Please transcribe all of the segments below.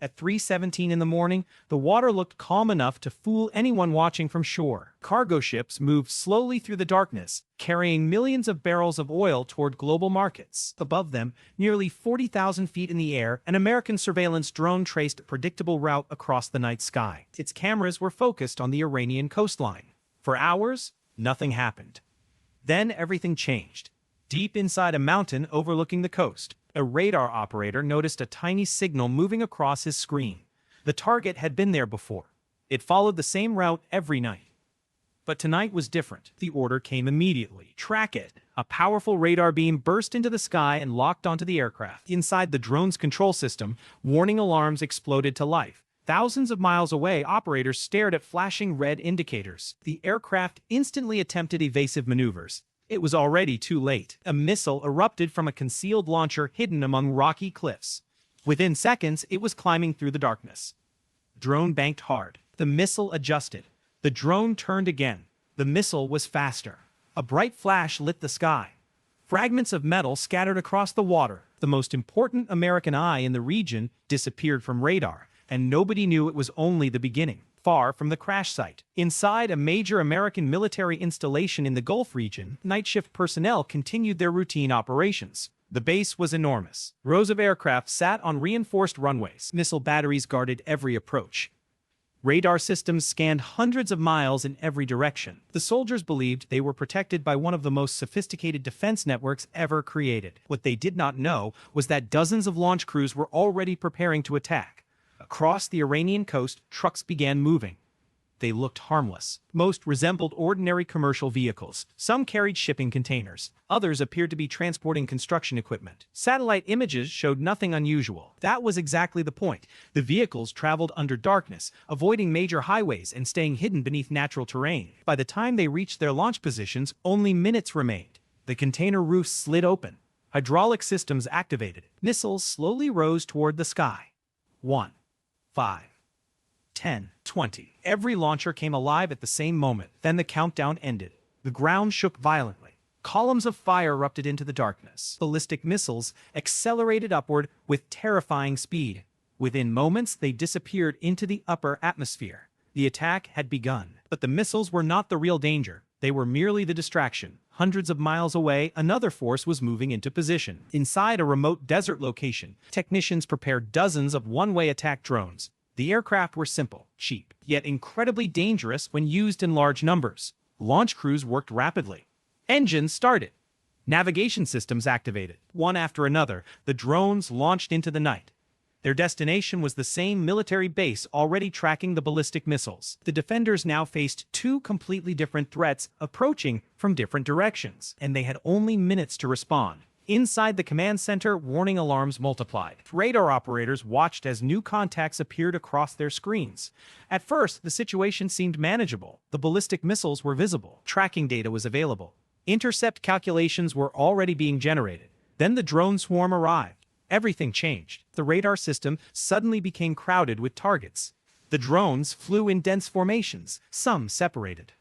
At 3:17 in the morning, the water looked calm enough to fool anyone watching from shore. Cargo ships moved slowly through the darkness, carrying millions of barrels of oil toward global markets. Above them, nearly 40,000 feet in the air, an American surveillance drone traced a predictable route across the night sky. Its cameras were focused on the Iranian coastline. For hours, nothing happened. Then everything changed. Deep inside a mountain overlooking the coast, a radar operator noticed a tiny signal moving across his screen. The target had been there before. It followed the same route every night. But tonight was different. The order came immediately. Track it. A powerful radar beam burst into the sky and locked onto the aircraft. Inside the drone's control system, warning alarms exploded to life. Thousands of miles away, operators stared at flashing red indicators. The aircraft instantly attempted evasive maneuvers. It was already too late. A missile erupted from a concealed launcher hidden among rocky cliffs. Within seconds, it was climbing through the darkness. Drone banked hard. The missile adjusted. The drone turned again. The missile was faster. A bright flash lit the sky. Fragments of metal scattered across the water. The most important American eye in the region disappeared from radar, and nobody knew it was only the beginning. Far from the crash site, inside a major American military installation in the Gulf region, night shift personnel continued their routine operations. The base was enormous. Rows of aircraft sat on reinforced runways. Missile batteries guarded every approach. Radar systems scanned hundreds of miles in every direction. The soldiers believed they were protected by one of the most sophisticated defense networks ever created. What they did not know was that dozens of launch crews were already preparing to attack. Across the Iranian coast, trucks began moving. They looked harmless. Most resembled ordinary commercial vehicles. Some carried shipping containers. Others appeared to be transporting construction equipment. Satellite images showed nothing unusual. That was exactly the point. The vehicles traveled under darkness, avoiding major highways and staying hidden beneath natural terrain. By the time they reached their launch positions, only minutes remained. The container roofs slid open. Hydraulic systems activated. Missiles slowly rose toward the sky. 1, 5, 10, 20. Every launcher came alive at the same moment. Then the countdown ended. The ground shook violently. Columns of fire erupted into the darkness. Ballistic missiles accelerated upward with terrifying speed. Within moments, they disappeared into the upper atmosphere. The attack had begun. But the missiles were not the real danger. They were merely the distraction. Hundreds of miles away, another force was moving into position. Inside a remote desert location, technicians prepared dozens of one-way attack drones. The aircraft were simple, cheap, yet incredibly dangerous when used in large numbers. Launch crews worked rapidly. Engines started. Navigation systems activated. One after another, the drones launched into the night. Their destination was the same military base already tracking the ballistic missiles. The defenders now faced two completely different threats approaching from different directions, and they had only minutes to respond. Inside the command center, warning alarms multiplied. Radar operators watched as new contacts appeared across their screens. At first, the situation seemed manageable. The ballistic missiles were visible. Tracking data was available. Intercept calculations were already being generated. Then the drone swarm arrived. Everything changed. The radar system suddenly became crowded with targets. The drones flew in dense formations, some separated.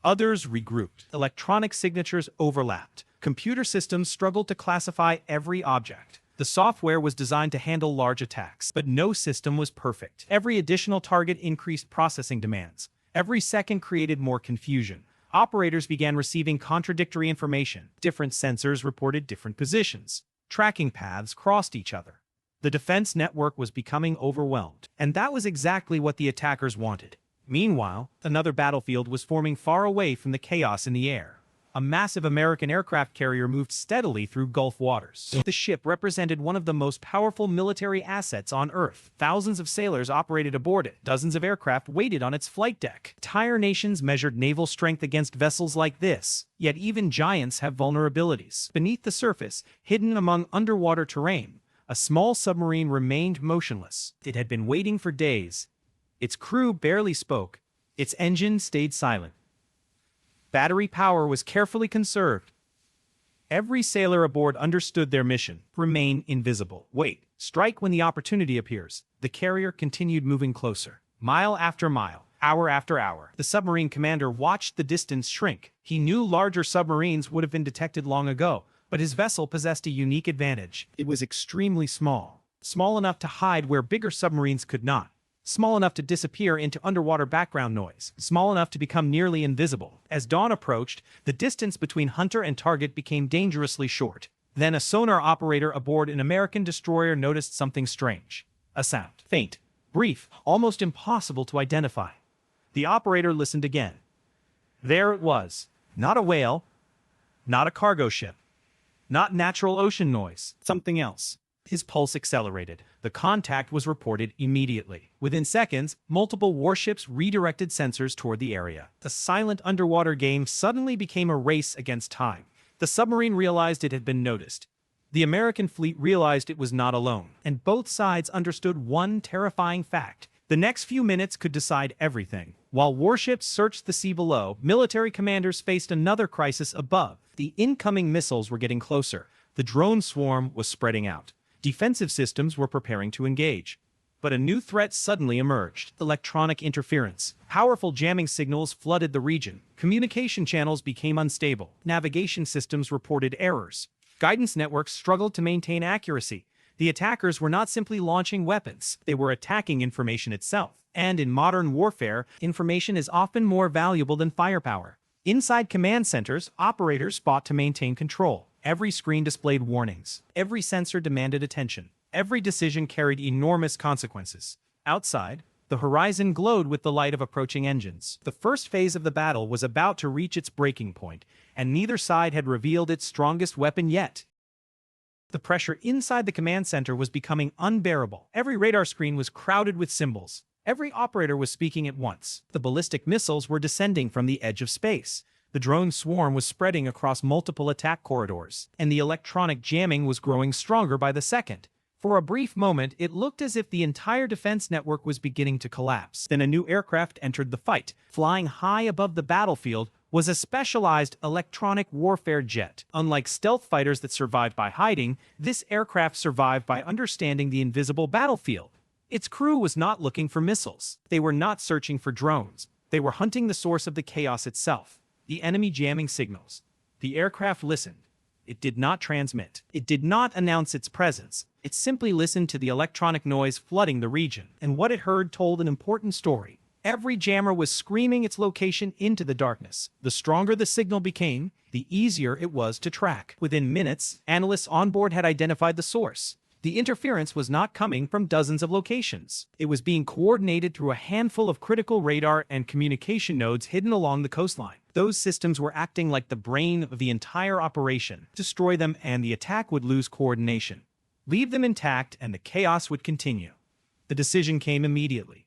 Others regrouped. Electronic signatures overlapped. Computer systems struggled to classify every object. The software was designed to handle large attacks, but no system was perfect. Every additional target increased processing demands. Every second created more confusion. Operators began receiving contradictory information. Different sensors reported different positions. Tracking paths crossed each other. The defense network was becoming overwhelmed, and that was exactly what the attackers wanted. Meanwhile, another battlefield was forming far away from the chaos in the air. A massive American aircraft carrier moved steadily through Gulf waters. The ship represented one of the most powerful military assets on Earth. Thousands of sailors operated aboard it. Dozens of aircraft waited on its flight deck. Entire nations measured naval strength against vessels like this. Yet even giants have vulnerabilities. Beneath the surface, hidden among underwater terrain, a small submarine remained motionless. It had been waiting for days. Its crew barely spoke. Its engine stayed silent. Battery power was carefully conserved. Every sailor aboard understood their mission: remain invisible. Wait, strike when the opportunity appears. The carrier continued moving closer. Mile after mile, hour after hour. The submarine commander watched the distance shrink. He knew larger submarines would have been detected long ago, but his vessel possessed a unique advantage. It was extremely small. Small enough to hide where bigger submarines could not. Small enough to disappear into underwater background noise. Small enough to become nearly invisible. As dawn approached, the distance between hunter and target became dangerously short. Then a sonar operator aboard an American destroyer noticed something strange. A sound. Faint. Brief. Almost impossible to identify. The operator listened again. There it was. Not a whale. Not a cargo ship. Not natural ocean noise. Something else. His pulse accelerated. The contact was reported immediately. Within seconds, multiple warships redirected sensors toward the area. The silent underwater game suddenly became a race against time. The submarine realized it had been noticed. The American fleet realized it was not alone, and both sides understood one terrifying fact. The next few minutes could decide everything. While warships searched the sea below, military commanders faced another crisis above. The incoming missiles were getting closer. The drone swarm was spreading out. Defensive systems were preparing to engage. But a new threat suddenly emerged: electronic interference. Powerful jamming signals flooded the region. Communication channels became unstable. Navigation systems reported errors. Guidance networks struggled to maintain accuracy. The attackers were not simply launching weapons, they were attacking information itself. And in modern warfare, information is often more valuable than firepower. Inside command centers, operators fought to maintain control. Every screen displayed warnings. Every sensor demanded attention. Every decision carried enormous consequences. Outside, the horizon glowed with the light of approaching engines. The first phase of the battle was about to reach its breaking point, and neither side had revealed its strongest weapon yet. The pressure inside the command center was becoming unbearable. Every radar screen was crowded with symbols. Every operator was speaking at once. The ballistic missiles were descending from the edge of space. The drone swarm was spreading across multiple attack corridors, and the electronic jamming was growing stronger by the second. For a brief moment, it looked as if the entire defense network was beginning to collapse. Then a new aircraft entered the fight. Flying high above the battlefield was a specialized electronic warfare jet. Unlike stealth fighters that survived by hiding, this aircraft survived by understanding the invisible battlefield. Its crew was not looking for missiles. They were not searching for drones. They were hunting the source of the chaos itself, the enemy jamming signals. The aircraft listened. It did not transmit. It did not announce its presence. It simply listened to the electronic noise flooding the region, and what it heard told an important story. Every jammer was screaming its location into the darkness. The stronger the signal became, the easier it was to track. Within minutes, analysts on board had identified the source. The interference was not coming from dozens of locations. It was being coordinated through a handful of critical radar and communication nodes hidden along the coastline. Those systems were acting like the brain of the entire operation. Destroy them and the attack would lose coordination. Leave them intact and the chaos would continue. The decision came immediately.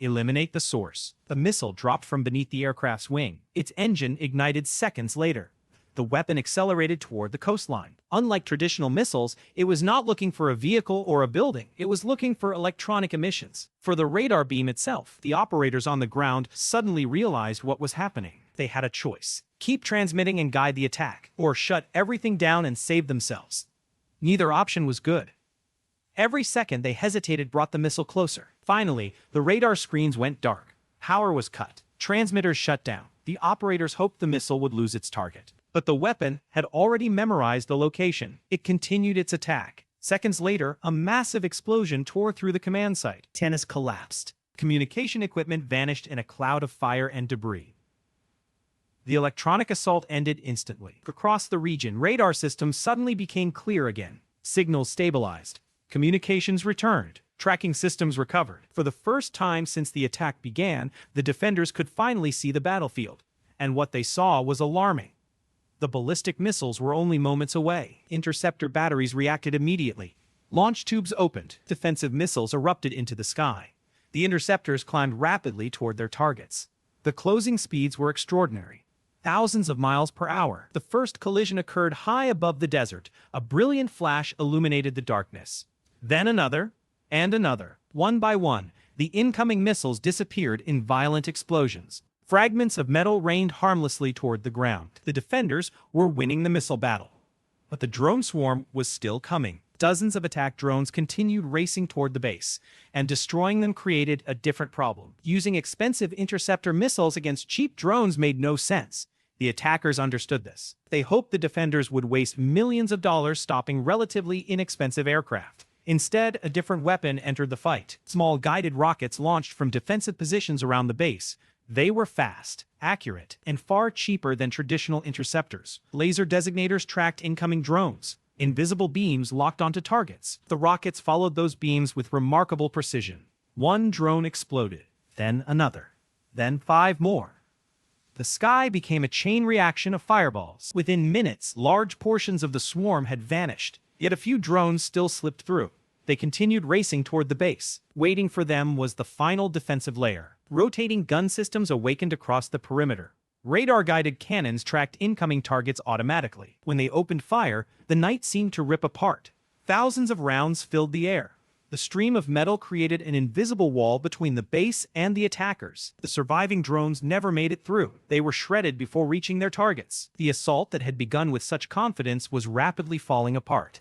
Eliminate the source. The missile dropped from beneath the aircraft's wing. Its engine ignited seconds later. The weapon accelerated toward the coastline. Unlike traditional missiles, it was not looking for a vehicle or a building. It was looking for electronic emissions. For the radar beam itself, the operators on the ground suddenly realized what was happening. They had a choice: keep transmitting and guide the attack, or shut everything down and save themselves. Neither option was good. Every second they hesitated brought the missile closer. Finally, the radar screens went dark. Power was cut. Transmitters shut down. The operators hoped the missile would lose its target. But the weapon had already memorized the location. It continued its attack. Seconds later, a massive explosion tore through the command site. Tennis collapsed. Communication equipment vanished in a cloud of fire and debris. The electronic assault ended instantly. Across the region, radar systems suddenly became clear again. Signals stabilized. Communications returned. Tracking systems recovered. For the first time since the attack began, the defenders could finally see the battlefield. And what they saw was alarming. The ballistic missiles were only moments away. Interceptor batteries reacted immediately. Launch tubes opened. Defensive missiles erupted into the sky. The interceptors climbed rapidly toward their targets. The closing speeds were extraordinary. Thousands of miles per hour. The first collision occurred high above the desert. A brilliant flash illuminated the darkness. Then another, and another. One by one, the incoming missiles disappeared in violent explosions. Fragments of metal rained harmlessly toward the ground. The defenders were winning the missile battle. But the drone swarm was still coming. Dozens of attack drones continued racing toward the base, and destroying them created a different problem. Using expensive interceptor missiles against cheap drones made no sense. The attackers understood this. They hoped the defenders would waste millions of dollars stopping relatively inexpensive aircraft. Instead, a different weapon entered the fight. Small guided rockets launched from defensive positions around the base. They were fast, accurate, and far cheaper than traditional interceptors. Laser designators tracked incoming drones. Invisible beams locked onto targets. The rockets followed those beams with remarkable precision. One drone exploded, then another, then 5 more. The sky became a chain reaction of fireballs. Within minutes, large portions of the swarm had vanished, yet a few drones still slipped through. They continued racing toward the base. Waiting for them was the final defensive layer. Rotating gun systems awakened across the perimeter. Radar-guided cannons tracked incoming targets automatically. When they opened fire, the night seemed to rip apart. Thousands of rounds filled the air. The stream of metal created an invisible wall between the base and the attackers. The surviving drones never made it through. They were shredded before reaching their targets. The assault that had begun with such confidence was rapidly falling apart.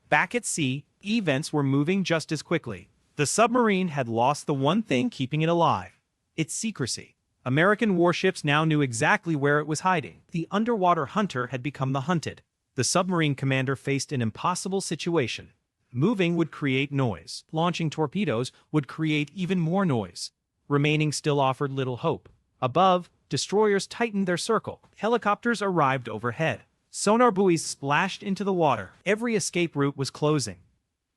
Back at sea, events were moving just as quickly. The submarine had lost the one thing keeping it alive: its secrecy. American warships now knew exactly where it was hiding. The underwater hunter had become the hunted. The submarine commander faced an impossible situation. Moving would create noise. Launching torpedoes would create even more noise. Remaining still offered little hope. Above, destroyers tightened their circle. Helicopters arrived overhead. Sonar buoys splashed into the water. Every escape route was closing.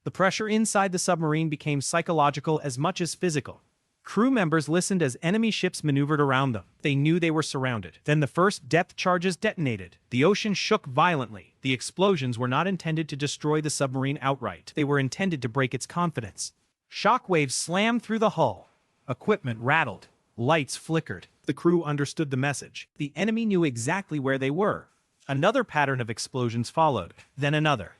The pressure inside the submarine became psychological as much as physical. Crew members listened as enemy ships maneuvered around them. They knew they were surrounded. Then the first depth charges detonated. The ocean shook violently. The explosions were not intended to destroy the submarine outright. They were intended to break its confidence. Shockwaves slammed through the hull. Equipment rattled. Lights flickered. The crew understood the message. The enemy knew exactly where they were. Another pattern of explosions followed, then another.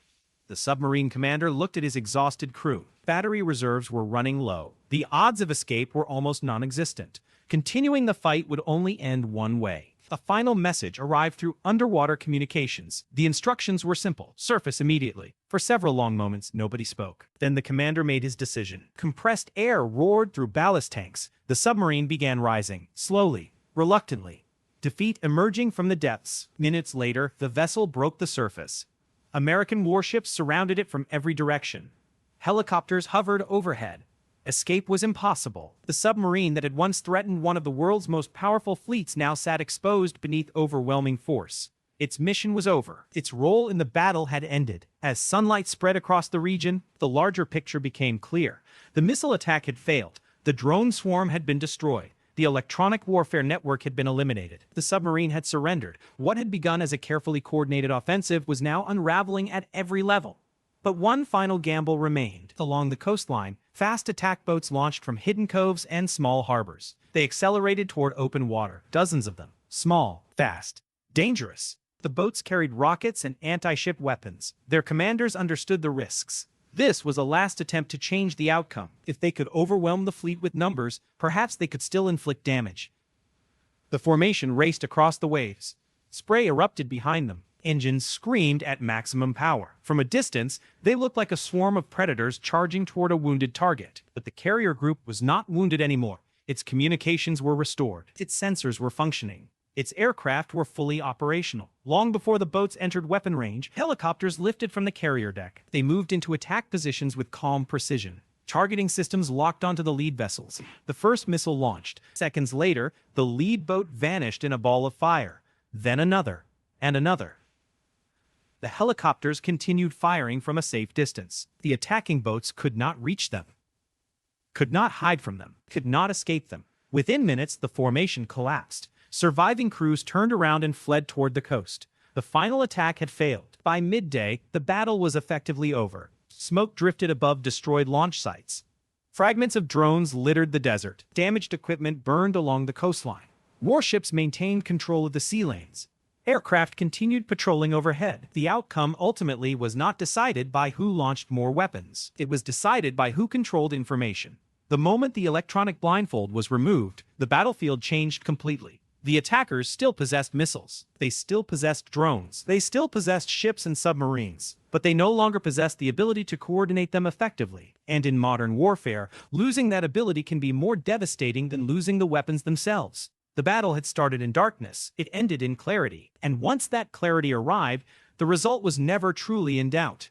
The submarine commander looked at his exhausted crew. Battery reserves were running low. The odds of escape were almost non-existent. Continuing the fight would only end one way. A final message arrived through underwater communications. The instructions were simple: surface immediately. For several long moments, nobody spoke. Then the commander made his decision. Compressed air roared through ballast tanks. The submarine began rising, slowly, reluctantly. Defeat emerging from the depths. Minutes later, the vessel broke the surface. American warships surrounded it from every direction. Helicopters hovered overhead. Escape was impossible. The submarine that had once threatened one of the world's most powerful fleets now sat exposed beneath overwhelming force. Its mission was over. Its role in the battle had ended. As sunlight spread across the region, the larger picture became clear. The missile attack had failed. The drone swarm had been destroyed. The electronic warfare network had been eliminated. The submarine had surrendered. What had begun as a carefully coordinated offensive was now unraveling at every level. But one final gamble remained. Along the coastline, fast attack boats launched from hidden coves and small harbors. They accelerated toward open water, dozens of them. Small, fast, dangerous. The boats carried rockets and anti-ship weapons. Their commanders understood the risks. This was a last attempt to change the outcome. If they could overwhelm the fleet with numbers, perhaps they could still inflict damage. The formation raced across the waves. Spray erupted behind them. Engines screamed at maximum power. From a distance, they looked like a swarm of predators charging toward a wounded target. But the carrier group was not wounded anymore. Its communications were restored. Its sensors were functioning. Its aircraft were fully operational. Long before the boats entered weapon range, helicopters lifted from the carrier deck. They moved into attack positions with calm precision. Targeting systems locked onto the lead vessels. The first missile launched. Seconds later, the lead boat vanished in a ball of fire. Then another, and another. The helicopters continued firing from a safe distance. The attacking boats could not reach them, could not hide from them, could not escape them. Within minutes, the formation collapsed. Surviving crews turned around and fled toward the coast. The final attack had failed. By midday, the battle was effectively over. Smoke drifted above destroyed launch sites. Fragments of drones littered the desert. Damaged equipment burned along the coastline. Warships maintained control of the sea lanes. Aircraft continued patrolling overhead. The outcome ultimately was not decided by who launched more weapons. It was decided by who controlled information. The moment the electronic blindfold was removed, the battlefield changed completely. The attackers still possessed missiles. They still possessed drones. They still possessed ships and submarines. But they no longer possessed the ability to coordinate them effectively. And in modern warfare, losing that ability can be more devastating than losing the weapons themselves. The battle had started in darkness. It ended in clarity. And once that clarity arrived, the result was never truly in doubt.